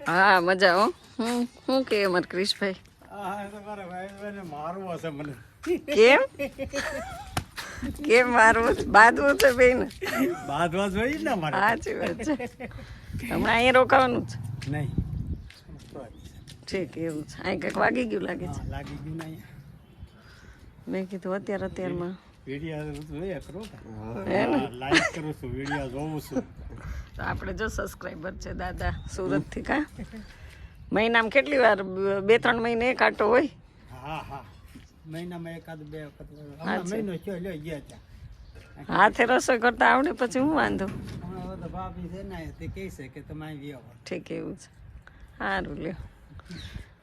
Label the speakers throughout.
Speaker 1: હા મજા હો. હું કે અમાર ક્રિશભાઈ કેમ કેમ મારવું બાંધવું છે બેન?
Speaker 2: બાંધવા જોઈએ ને મારે.
Speaker 1: સાચી વાત છે. હમણાં અહીંયા રોકાવાનું છે
Speaker 2: નહીં
Speaker 1: ઠીક એવું છે. અહીં કંઈક વાગી ગયું લાગે છે.
Speaker 2: લાગી ગયું ને
Speaker 1: મેં કીધું અત્યારમાં
Speaker 2: વિડીયો જોઈએ કરો
Speaker 1: હે ને?
Speaker 2: લાઈક કરું છું, વિડીયો જોઉં છું.
Speaker 1: તો આપણે જો સબસ્ક્રાઈબર છે દાદા સુરતથી. કા મહિનામાં કેટલી વાર 2-3 મહિને એક આટો હોય?
Speaker 2: હા મહિનામાં એકાદ બે વખત મહિનો થયો લ્યો ગયા ત્યાં.
Speaker 1: હાથે રસોઈ કરતા આવડે પછી હું વાંધો.
Speaker 2: હમણાં તો ભાભી છે ને તે કહે છે કે તમે આવી આવો.
Speaker 1: ઠીક એવું છે. સારું લ્યો.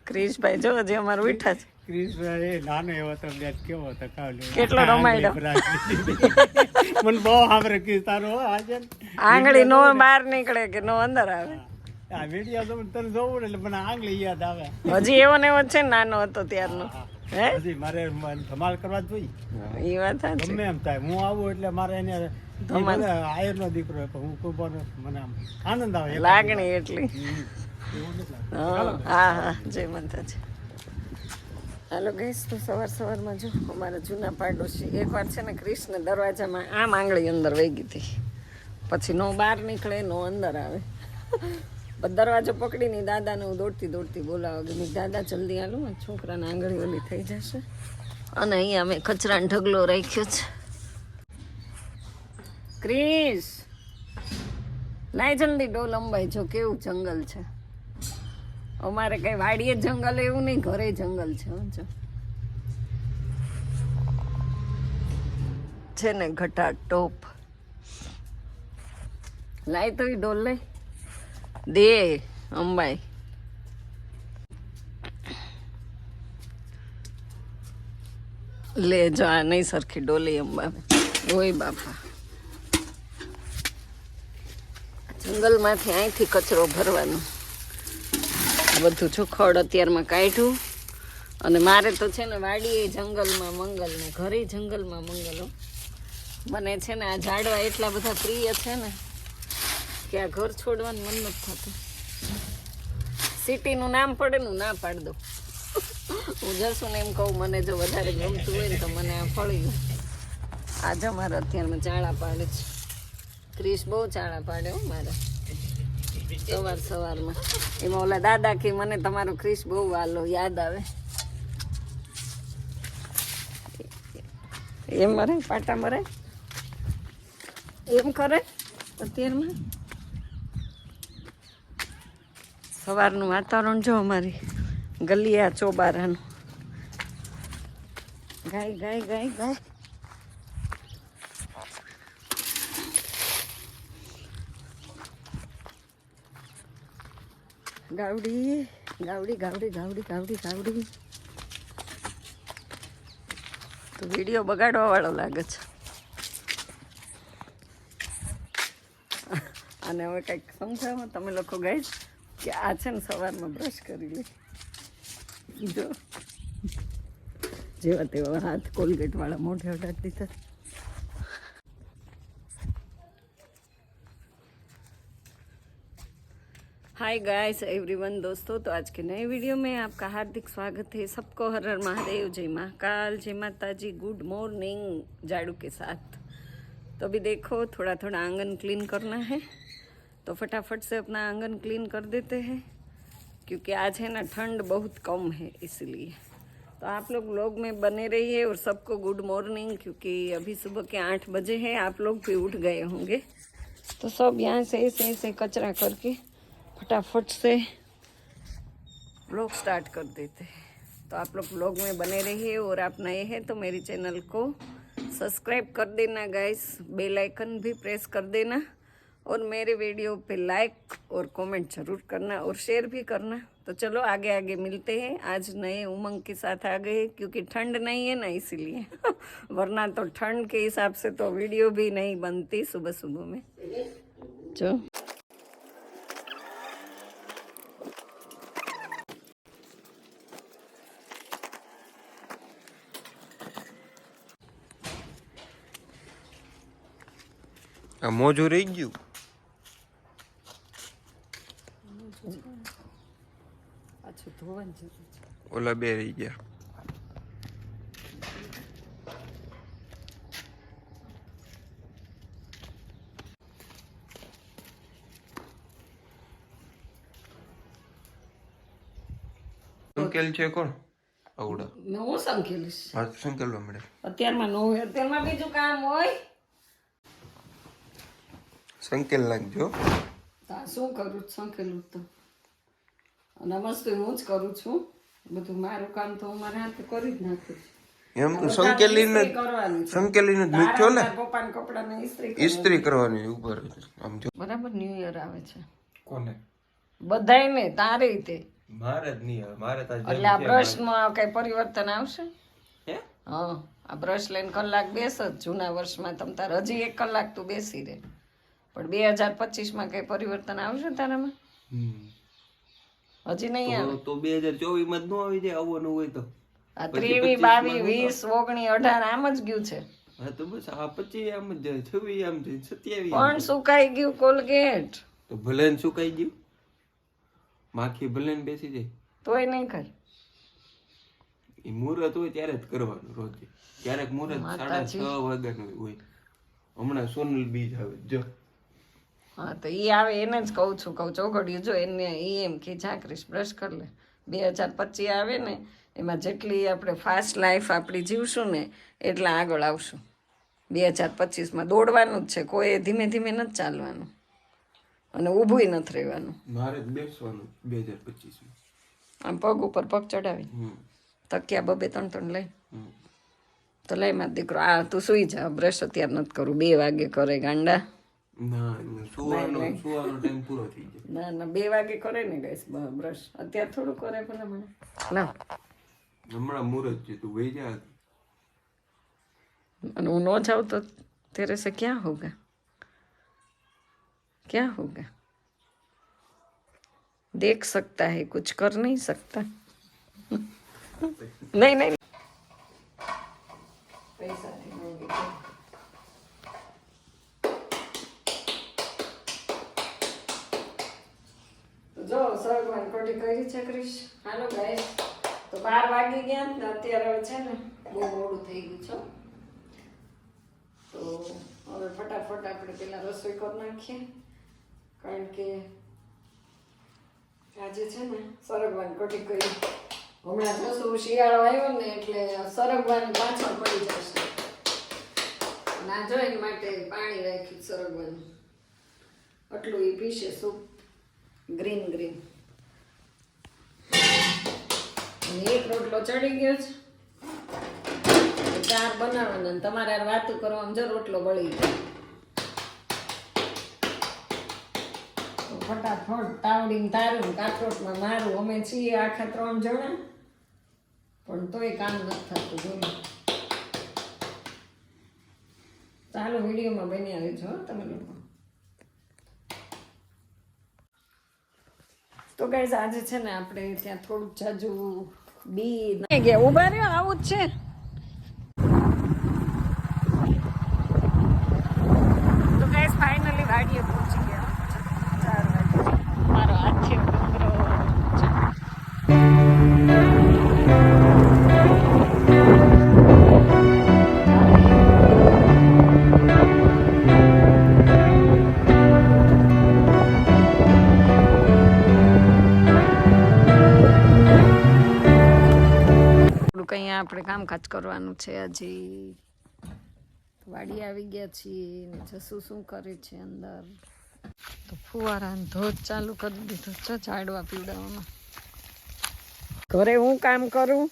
Speaker 1: ક્રિશભાઈ જો હજી અમારું ઉઠા છે.
Speaker 2: ક્રિશભાઈ નાનો એવો તો બેટ કેવો હતો કાવલ્યો.
Speaker 1: કેટલો રમાડ્યો.
Speaker 2: મને બહુ સાંભળે કે તારો આજે
Speaker 1: આંગળી નો બહાર નીકળે કે નો અંદર આવે.
Speaker 2: આ વિડીયો તો તને જોવું ને એટલે મને આંગળી યાદ આવે.
Speaker 1: હજી એવો ને એવો જ છે ને નાનો હતો ત્યારનો. હે
Speaker 2: હજી મારે ધમાલ કરવા જ જોઈએ.
Speaker 1: એ વાત સાચી.
Speaker 2: ગમે એમ થાય હું આવું એટલે મારે એને આયરનો દીકરો હું કૃપાનો મને આમ આનંદ આવે.
Speaker 1: લાગણી એટલી.
Speaker 2: એવું નથી લાગતું.
Speaker 1: હા જય માતાજી. હાલો ગઈશ તો સવારમાં જો અમારા જૂના પાડોશી એકવાર છે ને કૃષ્ણ દરવાજામાં આમ આંગળી અંદર વહી ગઈ હતી. પછી નો બહાર નીકળે નો અંદર આવે. દરવાજો પકડીને દાદાને હું દોડતી બોલાવા ગઈ. દાદા જલ્દી હાલો છોકરાને આંગળી ઓલી થઈ જશે. અને અહીંયા અમે કચરાનો ઢગલો રાખ્યો છે. ક્રિશ લાય જલ્દી ડોલ અંબાઈ જો કેવું જંગલ છે. અમારે કઈ વાડીએ જંગલ એવું નહીં, ઘરે જંગલ છે. છે ને ઘટા ટોપ લાય તો ડોલ લઈ દે અંબાઈ. લે જો આ નહીં સરખી ડોલી અંબાવે. ઓય બાપા જંગલમાંથી અહીંથી કચરો ભરવાનો બધું ચોખડ અત્યારમાં કાઢ્યું. અને મારે તો છે ને વાડીએ જંગલમાં મંગલ ને ઘરે જંગલમાં મંગલો. મને છે ને આ ઝાડવા એટલા બધા પ્રિય છે ને કે આ ઘર છોડવાનું મન નથી થતું. સિટીનું નામ પડે ને ના પાડ દો. હું જશું ને એમ કહું મને જો વધારે ગમતું હોય ને તો મને આ ફળી ગયું. આજે મારે અત્યારમાં ચાળા પાડે છે. ક્રિશ બહુ ચાળા પાડે હો મારે સવારમાં. એમાં ઓલા દાદા કે મને તમારો ક્રિશ બહુ વાલો યાદ આવે. એમ મરે પાટા મરે એમ કરે અત્યારમાં. સવારનું વાતાવરણ જો અમારી ગલિયા ચોબારાનું. ગાય ગાવડી. તો વિડીયો બગાડવા વાળો લાગે છે. અને હવે કંઈક સમજાવો તમે લોકો ગાઈસ કે આ છે ને સવારમાં બ્રશ કરી લે જો જેવા તેવા હાથ કોલગેટ વાળા મોઢે અડાડી દીધા. हाय गाइस एवरीवन दोस्तों, तो आज के नए वीडियो में आपका हार्दिक स्वागत है। सबको हर हर महादेव, जय महाकाल, जय माता जी, गुड मॉर्निंग झाड़ू के साथ। तो अभी देखो थोड़ा आंगन क्लीन करना है, तो फटाफट से अपना आंगन क्लीन कर देते हैं क्योंकि आज है ना ठंड बहुत कम है इसलिए। तो आप लोग व्लॉग में बने रहिए और सबको गुड मॉर्निंग, क्योंकि अभी सुबह के 8 बजे हैं, आप लोग भी उठ गए होंगे। तो सब यहाँ से ऐसे कचरा करके फटाफट से व्लॉग स्टार्ट कर देते हैं। तो आप लोग व्लॉग में बने रहिए और आप नए हैं तो मेरी चैनल को सब्सक्राइब कर देना गाइस, बेल आइकन भी प्रेस कर देना और मेरे वीडियो पे लाइक और कमेंट ज़रूर करना और शेयर भी करना। तो चलो आगे आगे मिलते हैं। आज नए उमंग के साथ आ गए क्योंकि ठंड नहीं है ना इसीलिए वरना तो ठंड के हिसाब से तो वीडियो भी नहीं बनती सुबह सुबह में। जो
Speaker 3: આ મોજું રહી ગયું
Speaker 1: પાછું ધોવાની જરૂર છે.
Speaker 3: ઓલા બે રહી ગયા. સંકેલ છે કોણ આવડા?
Speaker 1: હું સંકેલીશ.
Speaker 3: હા સંકેલવા મળે.
Speaker 1: અત્યારમાં ન હોય, અત્યારમાં બીજું કામ હોય.
Speaker 3: સંકેલ નાખજો.
Speaker 1: તો આ શું કરું છું? સંકેલું તો અને મસ્ત હું જ કરું છું બધું. મારું કામ તો હું મારા હાથે કરી જ નાખું છું.
Speaker 3: એમ તો સંકેલીને
Speaker 1: કરવાની છે.
Speaker 3: સંકેલીને જ મૂક્યો ને.
Speaker 1: પપ્પાના કપડાને
Speaker 3: ઇસ્ત્રી કરવાની ઉપર આમ જો.
Speaker 1: બરાબર ન્યુ યર આવે છે
Speaker 3: કોને?
Speaker 1: બધાયને, તારે તે.
Speaker 3: મારે જ નહીં આવે. મારે તો
Speaker 1: એટલે આ બ્રશમાં કઈ પરિવર્તન આવશે?
Speaker 3: હે?
Speaker 1: હા, આ બ્રશ લઈને કલાક બેસ જ. જૂના વર્ષમાં તમ તાર હજી 1 કલાક તું બેસી રહે, પણ 2025માં કઈ પરિવર્તન આવશે તારામાં? હજી નહીં આવે
Speaker 3: તો 2024 માં જ ન આવી જાય આવવાનું હોય તો.
Speaker 1: આ 23, 22, 20, 19, 18 આમ જ ગયું છે.
Speaker 3: હા તો બસ આ 25 આમ જ જાય, 26 આમ જાય, 27
Speaker 1: પણ સુકાઈ ગયું કોલગેટ.
Speaker 3: તો ભલે ને સુકાઈ ગયું, માખી ભલે ને બેસી જાય,
Speaker 1: તોય નહીં કરી.
Speaker 3: એ મુહૂર્ત હોય ત્યારે જ કરવાનું રોજ. ક્યારેક મુહૂર્ત 6:30 વાગ્યાનું હોય. હમણાં સોનલ બીજ આવે જો.
Speaker 1: હા તો એ આવે એને જ કહું છું, ચોઘડિયું જો એને એમ કે જાકરીશ બ્રશ કરી લે. 2025 આવે ને એમાં જેટલી આપણે ફાસ્ટ લાઈફ આપણી જીવશું ને એટલા આગળ આવશું. 2025માં દોડવાનું જ છે, કોઈ ધીમે ધીમે નથી ચાલવાનું અને ઊભુંય નથી રહેવાનું.
Speaker 3: મારે જ બેસવાનું 2025
Speaker 1: આમ પગ ઉપર પગ ચડાવી તકિયા 2-3 લઈ તો લઈ માર દીકરો. આ તું સુઈ જા, બ્રશ અત્યારે નથી કરું, 2 વાગે કરે ગાંડા.
Speaker 3: ના સુવાનો ટાઈમ પૂરો થઈ જાય.
Speaker 1: ના 2 વાગે કરે ને ગઈશ બ્રશ, અત્યારે થોડું કરે ભલે મને. ના
Speaker 3: હમણાં મુહૂર્ત છે, તું વહી જા.
Speaker 1: અને હું ન જાઉં તો તેરે સે ક્યાં હોગા, क्या होगा? देख सकता है, कुछ कर नहीं सकता. नहीं नहीं पैसा જો સરગવાની કોટી કરી છે ક્રિશ. હાલો ગાઈસ, તો 12 વાગી ગયા ને અત્યારે છે ને બહુ મોડું થઈ ગયું છે. તો હવે ફટાફટ આપણે પેલા રસોઈ કરી નાખીએ, કારણ કે આજે છે ને સરગવાની કઢી કરી. હમણાં જશું શિયાળો આવ્યો ને એટલે સરગવાની પાછળ પડી જશે. ના જો એના માટે પાણી રાખ્યું સરગવાનું, આટલું એ પીશે સૂપ ગ્રીન ગ્રીન. અને 1 રોટલો ચડી ગયો છે, 4 બનાવવાના. તમારે આ વાતું કરવામાં જો રોટલો બળી ગયો. ફટાફટ તાવડીને તારું, કાથરોટમાં મારું. અમે છીએ આખા 3 જણા, પણ તોય કામ નથી થતું. જોયું, ચાલો વિડીયોમાં બની આવી છો તમે લોકો. તો ગાઈઝ આજે છે ને આપણે ત્યાં થોડુંક જાજુ બી ગયા. ઉભા રહ્યો, આવું જ છે. તો ગાઈઝ ફાઇનલી વાડીએ પહોંચી ગયા. 4 વાગે મારો હાથ છે ડુંગરો. કંઈ આપણે કામકાજ કરવાનું છે. હજી વાડી આવી ગયા છીએ ને જસું શું કરે છે અંદર. તો ફુવારાનો ધોધ ચાલુ કરી દીધો છે ઝાડવા પીવડાવવામાં. ઘરે હું કામ કરું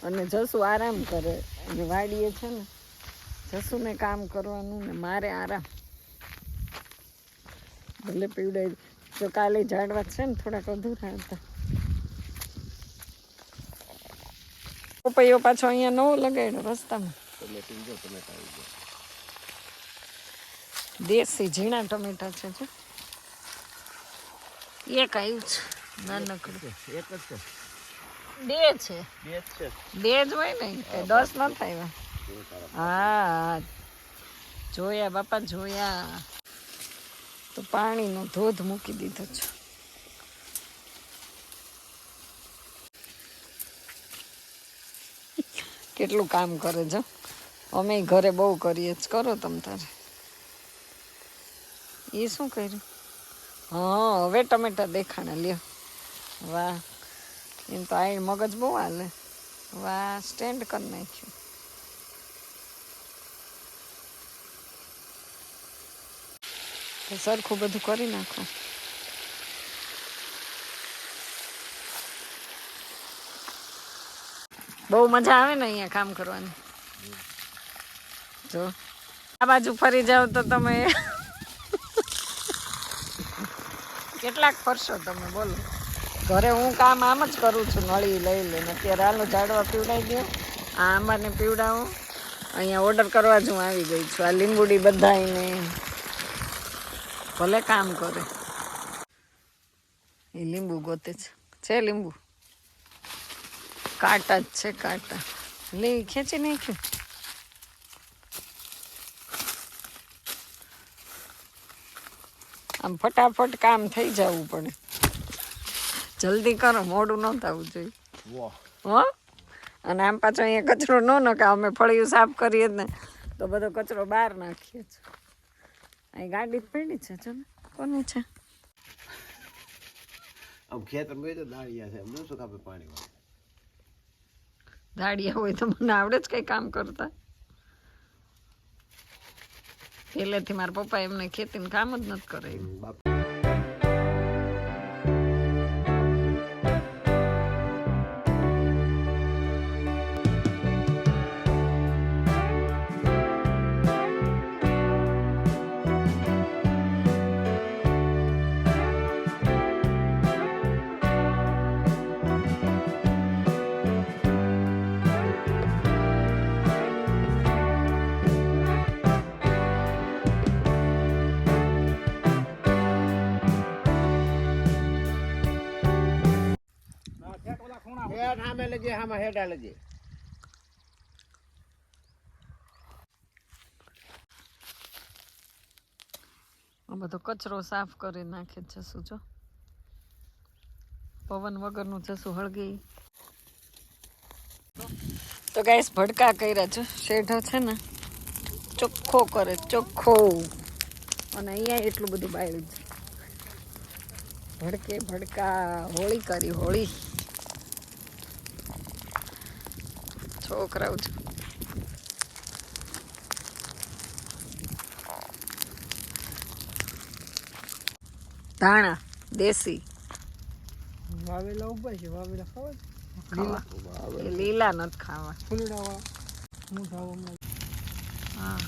Speaker 1: અને જસું આરામ કરે, અને વાડીએ છે ને જસુને કામ કરવાનું ને મારે આરામ. ભલે પીવડાવી જો, કાલે ઝાડવા છે ને થોડાક અધૂરા હતા. પપૈયો પાછો અહીંયા નવો લગાડ્યો રસ્તામાં. દેશી ઝીણા ટમેટા છે જો. એક આવ્યું છે નાનકડું. એક જ છે? 2 છે. 2 જ હોય ને, 10 ન થાય. હા જોયા બાપા જોયા. તો પાણીનો ધોધ મૂકી દીધો છે. કેટલું કામ કરે છે. અમે ઘરે બહુ કરીએ જ. કરો તમ તારે. એ શું કર્યું? હા હવે ટમેટા દેખાણા લ્યો. વાહ, એમ તો આ મગજ બહુ હાલે. વાહ, સ્ટેન્ડ કરી નાખ્યું. તો સરખું બધું કરી નાખો. બહુ મજા આવે ને અહીંયા કામ કરવાની. જો આ બાજુ ફરી જાવ તો તમે કેટલાક ફરશો તમે બોલો. ઘરે હું કામ આમ જ કરું છું, નળી લઈ લઈને. અત્યારે હાલો ઝાડવા પીવડાવી દો. આ આંબાને પીવડાવો. અહીંયા ઓર્ડર કરવા જ હું આવી ગઈ છું. આ લીંબુડી બધાઈને ભલે કામ કરે. એ લીંબુ ગોતે છે લીંબુ. કાંટા જ છે, કાંટા. લે ખેંચી નાખ્યું. આમ ફટાફટ કામ થઈ જવું પડે. જલ્દી કરો, મોડું ન થવું જોઈએ. હો, અને આમ પાછો અહીંયા કચરો ન નખાય. અમે ફળિયું સાફ કરીએ ને તો બધો કચરો બહાર નાખીએ છીએ. અહીં ગાડી પડી છે. જો ને કોની છે? દાડિયા હોય તો મને આવડે જ કઈ કામ કરતા. પહેલેથી મારા પપ્પા એમને ખેતીનું કામ જ નથી કરાવ્યું. બધો કચરો સાફ કરી નાખે છે. શું જો પવન વગરનું જશું હળગી. તો ગાઈસ ભડકા કર્યા છે. શેઢો છે ને ચોખ્ખો કરે, ચોખ્ખો. અને અહીંયા એટલું બધું બાળ્યું છે. ભડકે ભડકા. હોળી કરી, હોળી. છોકરાઓ છે. ધાણા દેશી
Speaker 2: વાવેલા ઉભા છે. વાવેલા ખાવા
Speaker 1: એ લીલા નથી ખાવા.
Speaker 2: ફૂલડા મૂઠા
Speaker 1: હા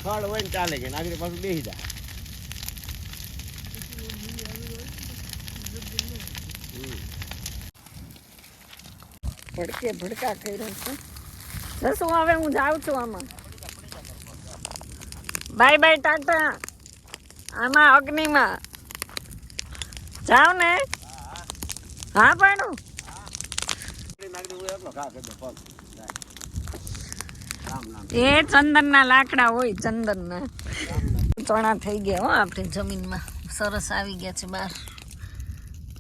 Speaker 2: ફળ હોય ને ચાલે કે નાગરી પાછું બેસી જાય.
Speaker 1: ભડકે ભડકા કર્યા છે. જશું હવે હું જાઉં છું. આમાં બાય બાય, ટાટા. આમાં અગ્નિમાં જાવ ને. હા પણ એ ચંદનના લાકડા હોય, ચંદનના. ચણા થઈ ગયા હો આપણી જમીનમાં. સરસ આવી ગયા છે બહાર.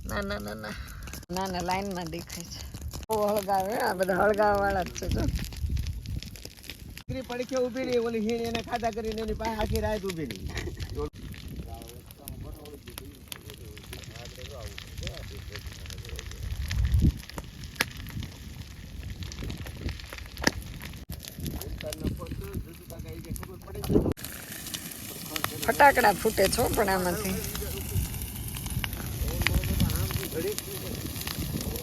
Speaker 1: નાના નાના નાના લાઈનમાં દેખાય છે. બહુ હળગાવે. આ બધા હળગાવા વાળા જ છે. જો
Speaker 2: પડખે ઉભી રહી. ઓલી હીણ એને ખાધા કરીને એની પાસે આખી રાત ઉભી રહી.
Speaker 1: ફટાકડા ફૂટે છો પણ આમાંથી.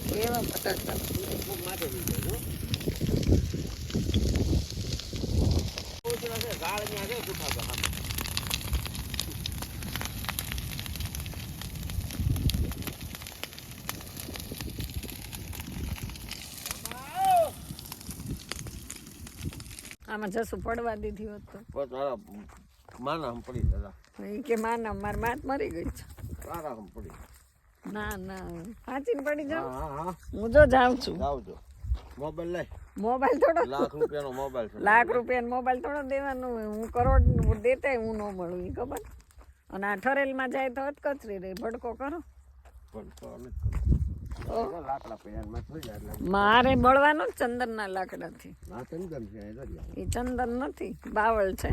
Speaker 1: કેવા ફટાકડા આમાં જસું પડવા દીધી હોત તો
Speaker 2: માના પડી દાદા.
Speaker 1: એ કે માના માર માત મરી ગઈ છે.
Speaker 2: પડી.
Speaker 1: ના ના સાચી પડી જાવ.
Speaker 2: હા
Speaker 1: હું જો જાઉં છું.
Speaker 2: જાવજો. મોબાઈલ લઈ.
Speaker 1: મોબાઈલ થોડો
Speaker 2: ₹1,00,000 મોબાઈલ છે.
Speaker 1: ₹1,00,000 મોબાઈલ થોડો દેવાનો હોય. હું કરોડ દેતે હું ન મળું. એ ખબર. અને આ ઠરેલમાં જાય તો અટકચરી રહી. ભડકો કરો.
Speaker 2: લાકડા પડ્યા માં થઈ જાય એટલે
Speaker 1: મારે બળવાનું જ ચંદનના લાકડાથી.
Speaker 2: આ ચંદન છે એ દરિયા.
Speaker 1: એ ચંદન નથી, બાવળ છે.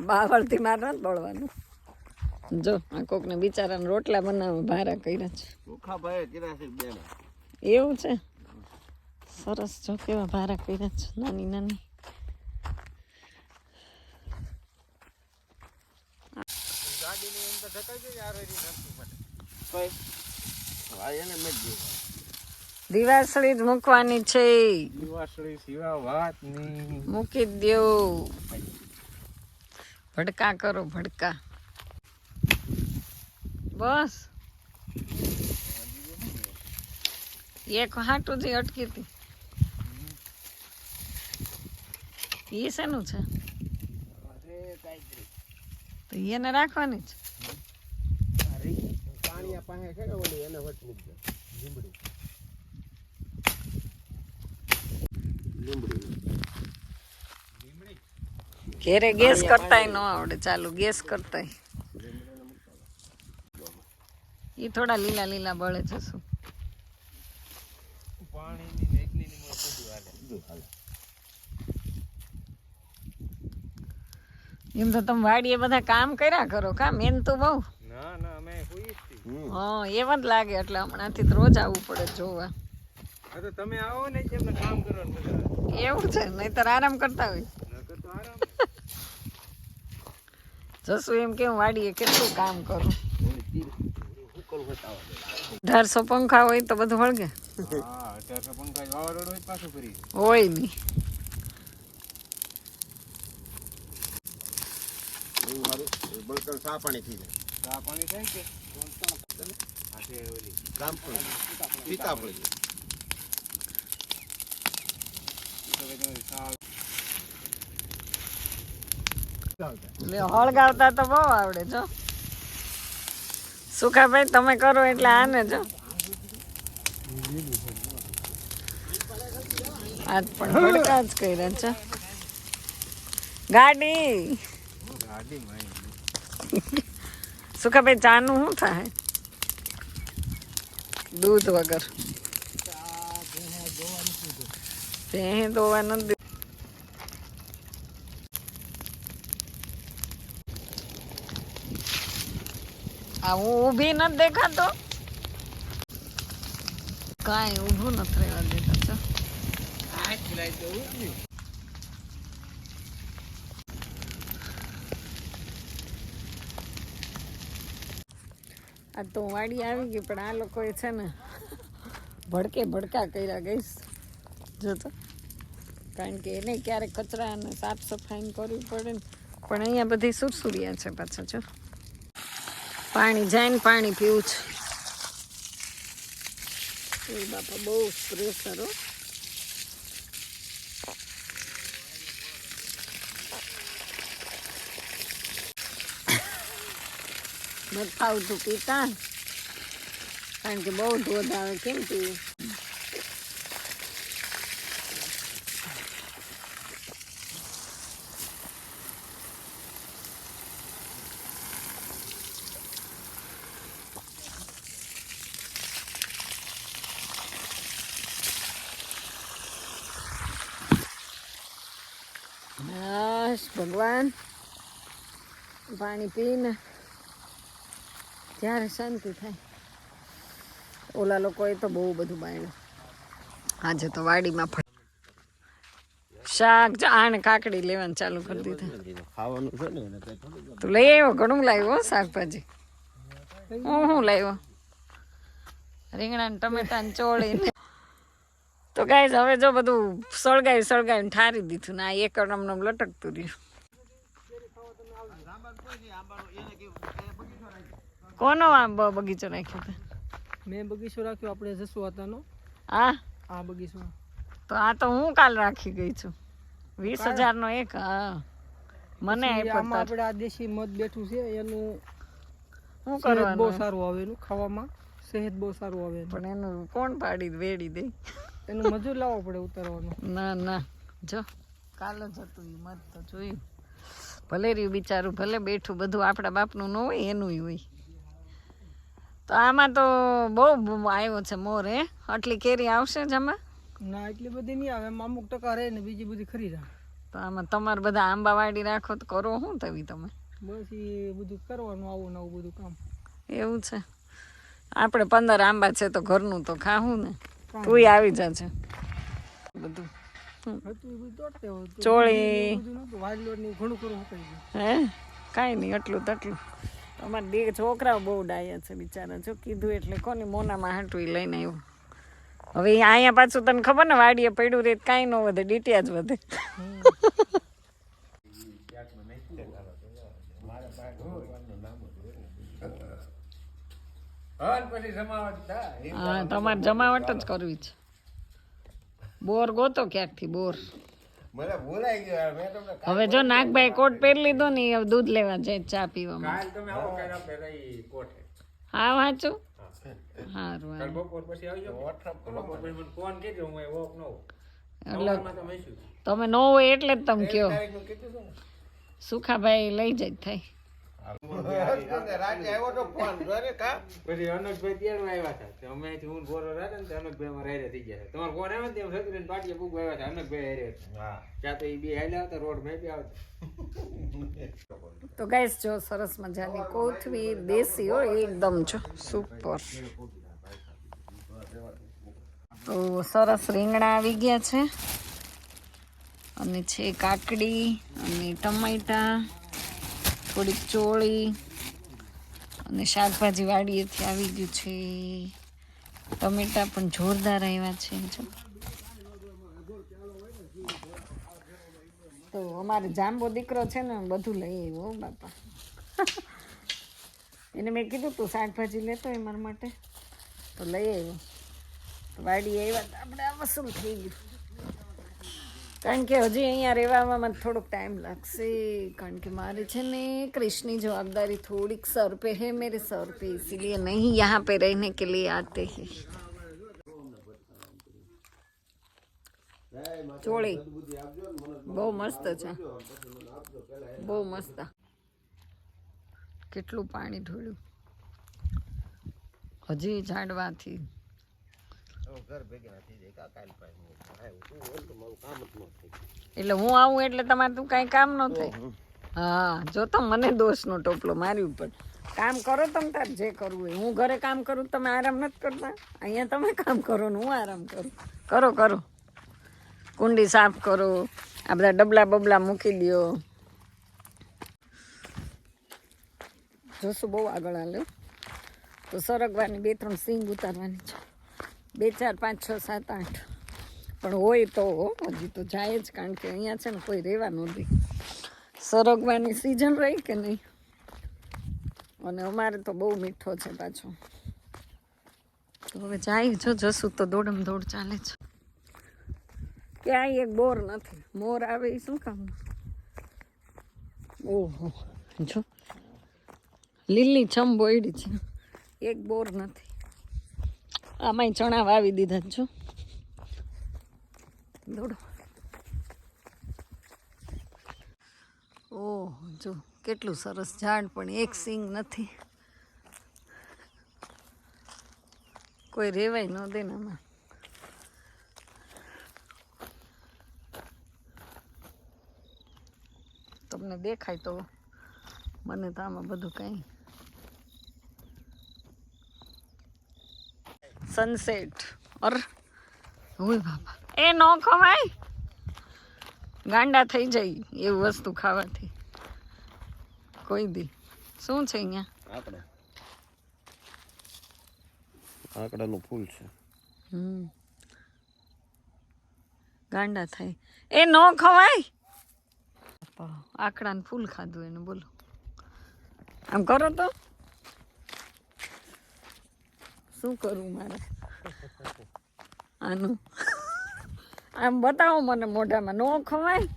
Speaker 1: બાવળથી મારે નથી બળવાનું. જો આ કોકને બિચારાને રોટલા બનાવવા ભારા કર્યા છે.
Speaker 2: સુખા ભાઈ 83 બેન.
Speaker 1: એવું છે, સરસ. જો કેવા ભારા કર્યા છે, નાની નાની.
Speaker 2: ગાડીની એમ તો ઢકાઈ ગઈ આ રેડી નથી પડે. કોઈ આ એને મેં દીધું.
Speaker 1: દિવાસળી જ મૂકવાની છે.
Speaker 2: દીવાસળી સિવા વાત ની
Speaker 1: મૂકી જ દો. ભડકા કરો, ભડકા. બસ એક હાટું થી અટકી હતી. એ શેનું છે? તો એને રાખવાની જ.
Speaker 2: પાણીયા પાસે છે ને ઓલી એને વચ મૂકજો. લીમડી
Speaker 1: ઘેરે ગેસ કરતાય ન આવડે. ચાલુ ગેસ કરતાય એ થોડા લીલા લીલા બળે છે. શું
Speaker 2: પાણીની નેકલીની મોં બધું હાલે.
Speaker 1: એમ તો તમે વાડીએ બધા કામ કર્યા કરો કા? મેન તો બહુ.
Speaker 2: ના ના અમે કોઈ જ
Speaker 1: હા એમ જ લાગે. એટલે હમણાંથી તો રોજ આવવું પડે જોવા.
Speaker 2: આ તો તમે આવો ને કેમને કામ કરો ને બધા.
Speaker 1: એવું છે, નહીતર આરામ કરતા હોય.
Speaker 2: નકર તો આરામ.
Speaker 1: જસું એમ કેમ વાડીએ કેટલું કામ કરું.
Speaker 2: હુકલ બતાવો.
Speaker 1: 1800 પંખા હોય તો બધું હળગે.
Speaker 2: હા 1800 પંખા વાવાઝોડું હોય પાછું ફરી.
Speaker 1: હોય નહીં.
Speaker 2: એવું સારું બળતણ ચા પાણી થઈ જાય. ચા પાણી થાય કે આ છે ઓલી રામફળ સીતાફળ છે.
Speaker 1: એટલે હળગાવતા તો બહુ આવડે. જો સુખાભાઈ તમે કરો એટલે આને જો આજ પણ ભડકા જ કર્યા છે. ગાડી સુખાભાઈ ચાનું શું થાય દૂધ વગર? ભેં દોવા નથી. આ હું ઊભી નથી દેખાતો. કાંઈ ઊભું નથી રહેવા દેતા છો. આ તો વાડી આવી ગઈ પણ આ લોકોએ છે ને ભડકે ભડકા કર્યા ગઈશ. જોતો કારણ કે એને ક્યારેક કચરા અને સાફ સફાઈ કરવી પડે ને. પણ અહીંયા બધી સુરસુરિયા છે પાછા. જો પાણી જાય ને પાણી પીવું છે. એ બાપા બહુ પ્રેશર હો. નથી આવતું પીતા કારણ કે બહુ ધોધ આવે. કેમ પીવું? બસ ભગવાન પાણી પીને ત્યારે શાંતિ થાય. ઓલા લોકોએ તો બહુ બધું બાયણું. આજે તો વાડીમાં શાક આને કાકડી લેવાનું ચાલુ કરી દીધા.
Speaker 2: ખાવાનું છે ને
Speaker 1: તું લઈ આવ્યો? ઘણું લાવ્યો શાકભાજી. હું લાવ્યો? રીંગણા ને ટમેટા ને ચોળી. તો ગાઈસ હવે જો બધું સળગાવીને ઠારી દીધું ને આ એક નમ લટકતું રહ્યું. કોનો આ બગીચો રાખ્યો છે?
Speaker 2: મેં બગીચો રાખ્યો આપણે જસુ હતાનો. આ બગીચો
Speaker 1: તો આ તો હું કાલ રાખી ગઈ છું. 20,000 નો એક. હા મને
Speaker 2: આમાં આપણે આ દેશી મધ બેઠું છે એનું
Speaker 1: શું કરવાનું?
Speaker 2: બહુ સારું આવે એનું ખાવામાં. સેહત બહુ સારું આવે.
Speaker 1: પણ એનું કોણ પાડી વેડી દે?
Speaker 2: એનું મજૂર લાવવો પડે ઉતારવાનું.
Speaker 1: ના જો કાલ જ હતું એ મત તો જોયું. ભલે રહ્યું બિચારું, ભલે બેઠું. બધું આપણા બાપનું ન હોય એનું હોય. તો તો આમાં તો બહુ આવ્યો છે મોર હે. આટલી કેરી આવશે જ આમાં?
Speaker 4: ના એટલી બધી નહીં આવે, એમાં અમુક ટકા રહે ને બીજી બધી ખરી જાય.
Speaker 1: તો આમાં તમારે બધા આંબા વાડી રાખો તો કરો શું તવી તમે?
Speaker 4: બસ એ બધું કરવાનું આવું નવું બધું કામ.
Speaker 1: એવું છે. આપણે 15 આંબા છે તો ઘરનું તો ખાવું ને. તુંય આવી જાજે બધું.
Speaker 4: હતું એ બધું તોડતે હોય તો
Speaker 1: ચોળી
Speaker 4: બધું નહોતું, વાજલોડની ઘણું ખરું મુકાઈ ગયું.
Speaker 1: હે કાંઈ નહીં, એટલું તટલું. અમારા બે છોકરાઓ બહુ ડાયા છે બિચારા. જો કીધું એટલે કોની મોનામાં હાંટું લઈને આવ્યું. હવે અહીંયા પાછું તને ખબર ને વાડીએ પડ્યું રે કાંઈ ન વધે, ડીટિયા જ વધે. હા તમારે જમાવટ જ કરવી છે. બોર ગોતો ક્યાંકથી બોર.
Speaker 2: મને ભૂલાઈ ગયો મેં તમને
Speaker 1: હવે જો નાગભાઈ કોટ પહેરી લીધો ને હવે દૂધ લેવા જાય ચા પીવામાં.
Speaker 3: કાલ તમે આવો કાલ આપણે રહી કોઠે.
Speaker 1: હા વાંચું સારું
Speaker 3: કાલ બપોર પછી આવજો. બપોર પછી મને ફોન કરજો, હું વોક ન હોઉં.
Speaker 1: એટલે
Speaker 3: સવારમાં તમે શું
Speaker 1: તમે ન હોય એટલે જ તમે કયો.
Speaker 2: તારીખનું કીધું હતું ને?
Speaker 1: સુખાભાઈ લઈ જાય થાય.
Speaker 2: રાતે આવ્યો તો ફોન જોને કા
Speaker 3: પછી અનકભાઈ ત્યાં આવ્યા હતા. તો અમે અહીંથી હું બોરો રહ્યા ને અનકભાઈ માં રહી થઈ ગયા. તમારો ફોન આવ્યો ને તેમ સગરીને પાટીએ બુક આવ્યા હતા. અનકભાઈ હારે
Speaker 2: હા
Speaker 3: ત્યાં તો એ બે હાલ્યા હતા, રોડ મેં બી આવતા.
Speaker 1: તો ગાઈસ જો સરસ મજાની કોથમીર દેશી હોય એકદમ જો સુપર. તો સરસ રીંગણા આવી ગયા છે અને છે કાકડી અને ટમાટા, થોડીક ચોળી અને શાકભાજી વાડીએથી આવી ગયું છે. ટમેટા પણ જોરદાર આવ્યા છે જો. તો અમારે જાંબો દીકરો છે ને બધું લઈ આવ્યો બાપા. એને મેં કીધું તું શાકભાજી લેતો હોય મારા માટે, તો લઈ આવ્યો. તો વાડી આવ્યા તો આપણે આ વસૂલ થઈ ગયું. કારણ કે હજી અહીંયા રહેવામાં થોડોક ટાઈમ લાગશે, કારણ કે મારે છે ને कृष्ण जवाबदारी થોડીક सर पे है, मेरे सर पे, इसीलिए नहीं यहाँ पे रहने के लिए आते हैं. ચોળી બહુ મસ્ત છે, બહુ મસ્ત. કેટલું પાણી ઢોળ્યું હજી ઝાડવાથી. એટલે હું આવું એટલે તમારે તું કઈ કામ ન થાય. હા જો તો મને દોષનો ટોપલો મારી ઉપર. કામ કરો તમે તાર જે કરવું હોય. હું ઘરે કામ કરું તમે આરામ નથી કરતા. અહીંયા તમે કામ કરો ને હું આરામ કરું. કરો કરો, કુંડી સાફ કરો, આ બધા ડબલા બબલા મૂકી દો. જોશું બહુ આગળ હાલ્યો. તો સરગવાની 2-3 સિંગ ઉતારવાની છે. 2 4 5 6 7 8 પણ હોય તો હજી તો જાય જ, કારણ કે અહીંયા છે ને કોઈ રહેવા નથી. સરગવાની સિઝન રહી કે નહીં. અને અમારે તો બહુ મીઠો છે પાછો. તો હવે જાય જો જશું તો દોડમ દોડ ચાલે છે. ક્યાંય એક બોર નથી. મોર આવે એ શું કામ? ઓહો જો લીલી છમ બોયડી છે, એક બોર નથી. આમાંય ચણા વાવી દીધા છો. દોડો. ઓહ જો કેટલું સરસ ઝાડ, પણ એક સિંગ નથી. કોઈ રેવાય ન દે ને આમાં. તમને દેખાય તો, મને તો આમાં બધું કંઈ. સનસેટ અર હોય બાપા. એ ન ખવાય, ગાંડા થઈ જાય એવું વસ્તુ ખાવાથી. કોઈ દી શું છે અહીંયા?
Speaker 2: આકડાનું ફૂલ છે.
Speaker 1: ગાંડા થાય. એ ન ખવાય. આકડાનું ફૂલ ખાધું એને, બોલો. આમ કરો તો શું કરું મારે આનું? આમ બતાવો મને મોઢામાં. ન ખવાય,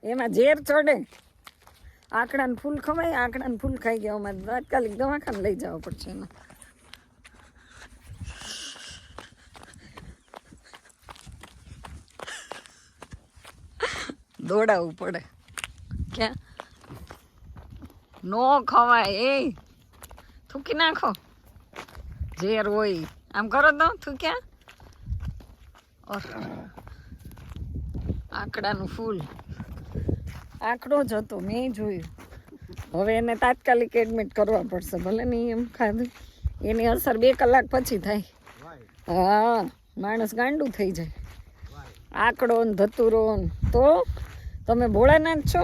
Speaker 1: એમાં ઝેર ચડે. આકડાનું ફૂલ ખવાય? આકડાનું ફૂલ ખાઈ ગયા અમારે તાત્કાલિક દવાખાને લઈ જવા પડશે એને. દોડાવવું પડે. ક્યાં? નો ખવાય. એ થૂકી નાખો. ઝેર હોય આમ કરો તો તું ક્યાં ઓર આંકડાનું ફૂલ આંકડો જ હતો મેં જોયું હવે એને તાત્કાલિક એડમિટ કરવા પડશે ભલે નહીં એમ ખાધું એની અસર 2 કલાક પછી થાય હા માણસ ગાંડું થઈ જાય આંકડો ને ધતુરો ને તો તમે ભોળાનાથ છો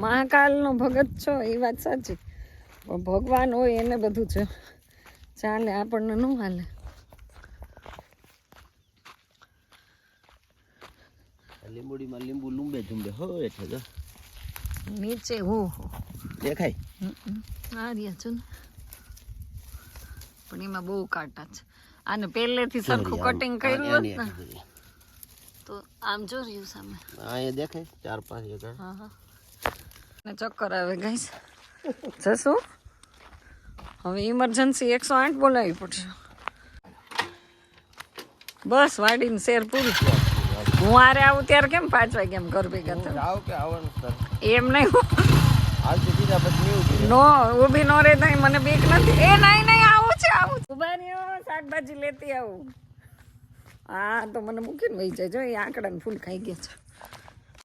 Speaker 1: મહાકાલનો ભગત છો એ વાત સાચી પણ ભગવાન હોય એને બધું છે ચાલે આપણને ન હાલે
Speaker 2: લીંબુડીમાં લીંબુ લુંબે ઝુંબે હોય છે જો
Speaker 1: નીચે હો
Speaker 2: દેખાય
Speaker 1: આ રહ્યા છો ને પણ એમાં બહુ કાંટા છે આને પહેલેથી સરખું કટિંગ કર્યું હોત ને તો આમ જો રહ્યું સામે
Speaker 2: આ એ દેખાય 4-5 જગ્યા
Speaker 1: હા હા ને ચક્કર આવે ગાઈસ જશું હવે ઇમરજન્સી 108 બોલાવી પડશે બસ વાડીને શેર પૂરું હું આરે આવું ત્યારે કેમ 5 વાગે એમ ઘર ભેગા થાય
Speaker 2: આવ કે આવવાનું સર
Speaker 1: એમ નહીં
Speaker 2: હાલ તો બીજા પછી નહીં ઉભી
Speaker 1: નો ઊભી નો રે તઈ મને બીક નથી એ નહીં આવું છે ઉભા રહ્યો શાકભાજી લેતી આવું હા તો મને મૂકીને વહી જાય જો એ આંકડાને ફૂલ ખાઈ ગયા છે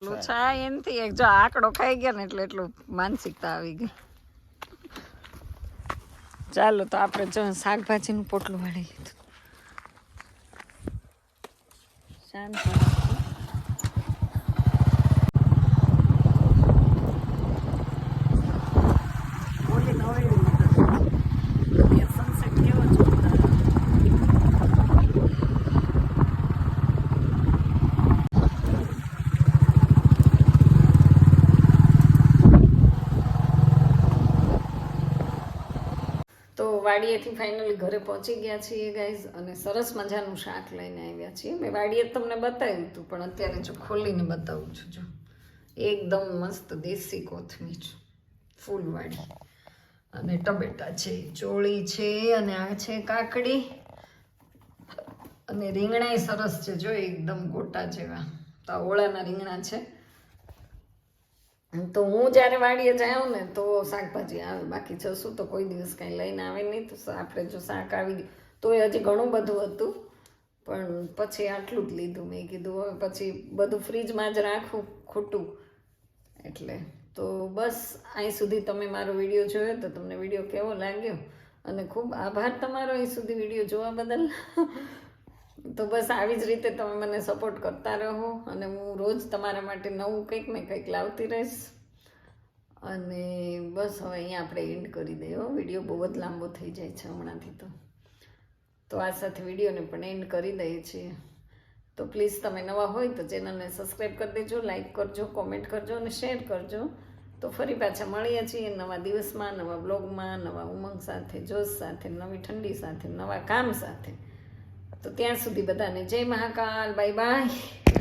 Speaker 1: લોચા એનથી એક જો આંકડો ખાઈ ગયા ને એટલે એટલું માનસિકતા આવી ગઈ ચાલો તો આપણે જો શાકભાજીનું પોટલું વાળી લીધું શાંત વાડીએથી ફાઇનલી ઘરે પહોંચી ગયા છીએ ગાઈઝ અને સરસ મજાનું શાક લઈને આવ્યા છીએ મેં વાડીએ તમને બતાવ્યું હતું પણ અત્યારે જો ખોલીને બતાવું છું જો એકદમ મસ્ત દેશી કોથમીર ફૂલવાળી અને ટમેટા છે ચોળી છે અને આ છે કાકડી અને રીંગણાય સરસ છે જો એકદમ ગોટા જેવા તો આ ઓળાના રીંગણા છે તો હું જ્યારે વાડીએ જાઉં ને તો શાકભાજી આવે બાકી જશું તો કોઈ દિવસ કાંઈ લઈને આવે નહીં તો આપણે જો શાક આવી ગયું તો એ હજી ઘણું બધું હતું પણ પછી આટલું જ લીધું મેં કીધું હવે પછી બધું ફ્રીજમાં જ રાખવું ખોટું એટલે તો બસ અહીં સુધી તમે મારો વિડીયો જોયો તો તમને વિડીયો કેવો લાગ્યો અને ખૂબ આભાર તમારો અહીં સુધી વિડીયો જોવા બદલ તો બસ આવી જ રીતે તમે મને સપોર્ટ કરતા રહો અને હું રોજ તમારા માટે નવું કંઈક ને કંઈક લાવતી રહીશ અને બસ હવે અહીંયા આપણે એન્ડ કરી દઈએ વિડીયો બહુ જ લાંબો થઈ જાય છે હમણાંથી તો આ સાથે વિડીયોને પણ એન્ડ કરી દઈએ છીએ તો પ્લીઝ તમે નવા હોય તો ચેનલને સબસ્ક્રાઈબ કરી દેજો લાઈક કરજો કોમેન્ટ કરજો અને શેર કરજો તો ફરી પાછા મળીએ છીએ નવા દિવસમાં નવા બ્લોગમાં નવા ઉમંગ સાથે જોશ સાથે નવી ઠંડી સાથે નવા કામ સાથે તો ત્યાં સુધી બધાને જય મહાકાલ બાય બાય